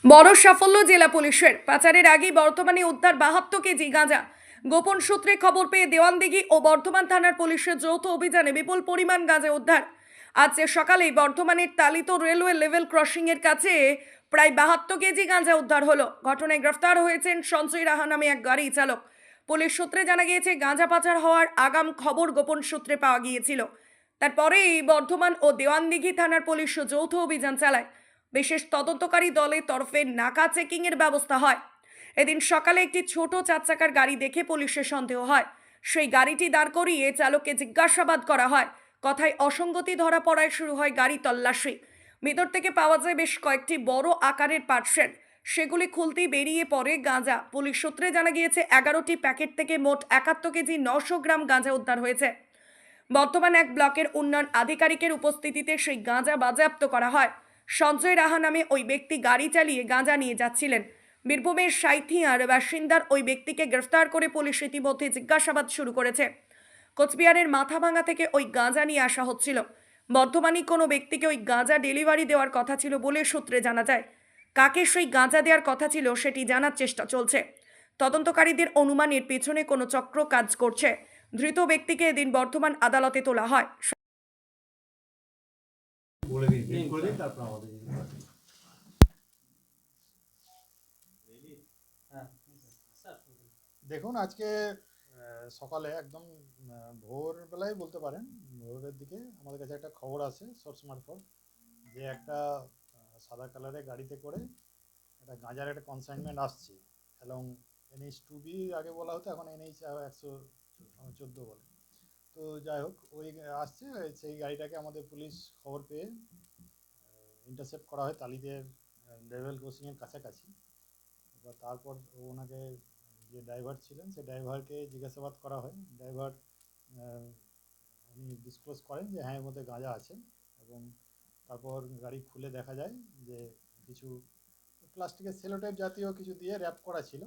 বড় সাফল্য জেলা পুলিশের। পাচারের আগেই বর্তমানে উদ্ধার 72 কেজি গাঁজা। গোপন সূত্রে খবর পেয়ে দেওয়ানদিঘি ও বর্ধমান থানার পুলিশের যৌথ অভিযানে বিপুল পরিমাণ গাঁজা উদ্ধার। আজ সকালেই বর্ধমানের তালিত রেলওয়ে লেভেল ক্রসিং এর কাছে প্রায় 72 কেজি গাঁজা উদ্ধার হলো। ঘটনায় গ্রেফতার হয়েছেন সঞ্জয় রাহা নামে এক গাড়ি চালক। পুলিশ সূত্রে জানা গিয়েছে, গাঁজা পাচার হওয়ার আগাম খবর গোপন সূত্রে পাওয়া গিয়েছিল। তারপরেই বর্ধমান ও দেওয়ানদিঘি থানার পুলিশ যৌথ অভিযান চালায়। বিশেষ তদন্তকারী দলের তরফে নাকা চেকিং এর ব্যবস্থা হয়। এদিন সকালে একটি ছোট চার চাকার গাড়ি দেখে পুলিশের সন্দেহ হয়। সেই গাড়িটি দাঁড় করিয়ে চালককে জিজ্ঞাসাবাদ করা হয়। কথায় অসঙ্গতি ধরা পড়ায় শুরু হয় গাড়ি তল্লাশি। ভিতর থেকে পাওয়া যায় বেশ কয়েকটি বড় আকারের পার্সেল। সেগুলি খুলতেই বেরিয়ে পড়ে গাঁজা। পুলিশ সূত্রে জানা গিয়েছে, 11টি প্যাকেট থেকে মোট 71 কেজি 900 গ্রাম গাঁজা উদ্ধার হয়েছে। বর্তমান এক ব্লকের উন্নয়ন আধিকারিকের উপস্থিতিতে সেই গাঁজা বাজেয়াপ্ত করা হয়। সঞ্জয় রাহা নামে ওই ব্যক্তি গাড়ি চালিয়ে গাঁজা নিয়ে যাচ্ছিলেন। বীরভূমের সাঁইথিয়ার বাসিন্দার ওই ব্যক্তিকে গ্রেফতার করে পুলিশ ইতিমধ্যে জিজ্ঞাসাবাদ শুরু করেছে। কোচবিহারের মাথাভাঙা থেকে ওই গাঁজা নিয়ে আসা হচ্ছিল। বর্ধমানে কোনো ব্যক্তিকে ওই গাঁজা ডেলিভারি দেওয়ার কথা ছিল বলে সূত্রে জানা যায়। কাকে সেই গাঁজা দেওয়ার কথা ছিল সেটি জানার চেষ্টা চলছে। তদন্তকারীদের অনুমানের পেছনে কোনো চক্র কাজ করছে। ধৃত ব্যক্তিকে এদিন বর্ধমান আদালতে তোলা হয়। দেখুন, আজকে সকালে একদম ভোরবেলায় বলতে পারেন, ভোরের দিকে আমাদের কাছে একটা খবর আসে সোর্স মারফত যে একটা সাদা কালারের গাড়িতে করে একটা গাঁজার একটা কনসাইনমেন্ট আসছে। এবং NH-2B আগে বলা হতো, এখন NH-114 বলে। তো যাই হোক, ওই আসছে, সেই গাড়িটাকে আমাদের পুলিশ খবর পেয়ে ইন্টারসেপ্ট করা হয় তালিদের লেভেল ক্রসিংয়ের কাছাকাছি। এবার তারপর ওনাকে, যে ড্রাইভার ছিলেন সেই ড্রাইভারকে জিজ্ঞাসাবাদ করা হয়। ড্রাইভার উনি ডিসক্লোজ করেন যে হ্যাঁ, এর মধ্যে গাঁজা আছে। এবং তারপর গাড়ি খুলে দেখা যায় যে কিছু প্লাস্টিকের সেলোটেপ জাতীয় কিছু দিয়ে র্যাপ করা ছিল।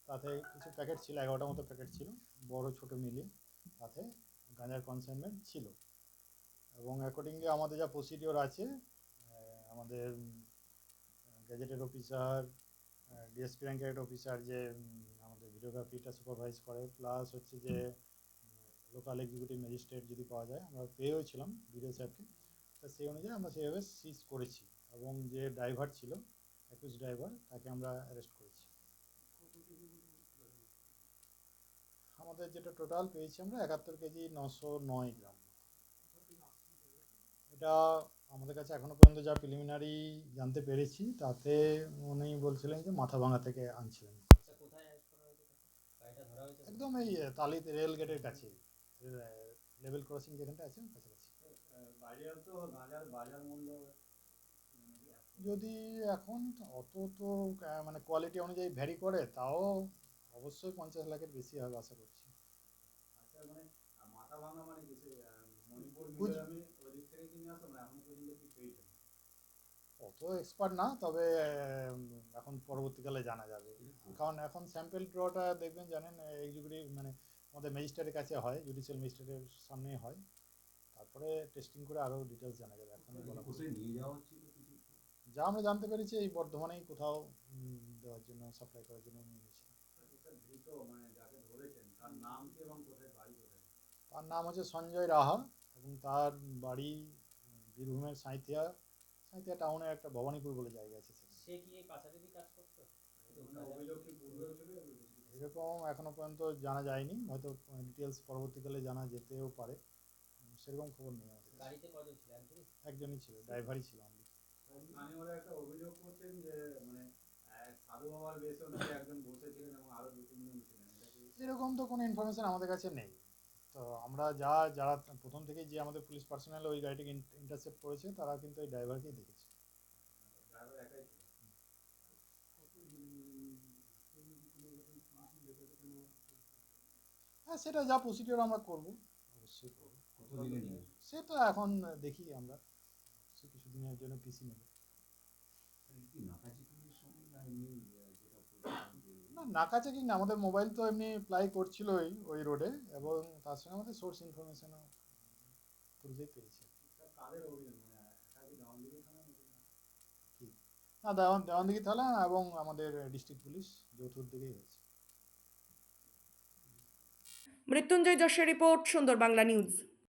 তাতে কিছু প্যাকেট ছিল, 11টার মতো প্যাকেট ছিল, বড় ছোট মিলিয়ে। তাতে গাঁজার কনসাইনমেন্ট ছিল। এবং অ্যাকর্ডিংলি আমাদের যা প্রসিডিওর আছে, আমাদের গ্যাজেটেড অফিসার, ডিএসপি র্যাঙ্কের অফিসার যে আমাদের ভিডিওগ্রাফিটা সুপারভাইজ করে, প্লাস হচ্ছে যে লোকাল এক্সিকিউটিভ ম্যাজিস্ট্রেট যদি পাওয়া যায়, আমরা পেয়েওছিলাম ভিডিও সাহেবকে। তো সেই অনুযায়ী আমরা সেইভাবে সিজ করেছি। এবং যে ড্রাইভার ছিল, অ্যাকিউজ ড্রাইভার, তাকে আমরা অ্যারেস্ট করেছি। আমাদের যেটা টোটাল পেয়েছি আমরা 71 কেজি 909 গ্রাম। এটা আমাদের কাছে এখনো পর্যন্ত যা প্রিলিমিনারি জানতে পেরেছি, তাতে উনি বলছিলেন যে মাথাভাঙা থেকে আনছিলেন। একদম এই তালিত রেল গেটের কাছে, লেভেল ক্রসিং যেখানটা আছে কাছাকাছি। যদি এখন অত তো মানে কোয়ালিটি অনুযায়ী ভ্যারি করে, তাও অবশ্যই 50 লাখের বেশি হবে আশা করছি। অত এক্সপার্ট না, তবে এখন পরবর্তীকালে জানা যাবে। কারণ এখন স্যাম্পল ড্রটা দেখবেন, জানেন, এক্সিকিউটিভ মানে আমাদের ম্যাজিস্ট্রেটের কাছে হয়, জুডিশিয়াল ম্যাজিস্ট্রেটের সামনেই হয়। তারপরে টেস্টিং করে আরও ডিটেলস জানা যাবে। এখন যা আমরা জানতে পেরেছি, এই বর্ধমানেই কোথাও দেওয়ার জন্য, সাপ্লাই করার জন্য নিয়ে গেছিলাম। তার নাম হচ্ছে সঞ্জয় রাহা, এবং তার বাড়ি বীরভূমের সাঁইথিয়া টাউনে একটা ভবানীপুর বলে জায়গা আছে। এরকম এখনো পর্যন্ত জানা যায়নি, হয়তো ডিটেলস পরবর্তীকালে জানা যেতেও পারে। সেরকম খবর নেই আমাদের। গাড়িতে কজন ছিল? একজনই ছিল, ড্রাইভারই ছিল। এরকম তো কোনো ইনফরমেশন আমাদের কাছে নেই। তো আমরা যারা প্রথম থেকেই যে আমাদের পুলিশ পার্সোনাল ওই গাড়িটাকে ইন্টারসেপ্ট করেছে, তারা কিন্তু ওই ড্রাইভারকেই দেখেছে। হ্যাঁ, সেটা যা প্রসিডিওর আমরা করবো, অবশ্যই করবো। সে তো এখন দেখি আমরা, সে কিছুদিনের জন্য পিসি নেবে। না, নাকা চেকিং না, আমাদের মোবাইল তো এমনি প্লাই করছিলই ওই রোডে, এবং তার সঙ্গে আমাদের সোর্স ইনফরমেশনও খুঁজেই পেয়েছি। কি না দেওয়ানদিঘি থানা এবং আমাদের ডিস্ট্রিক্ট পুলিশ যৌথ উদ্যোগেই হয়েছে। মৃত্যুঞ্জয় যশের রিপোর্ট, সুন্দর বাংলা নিউজ।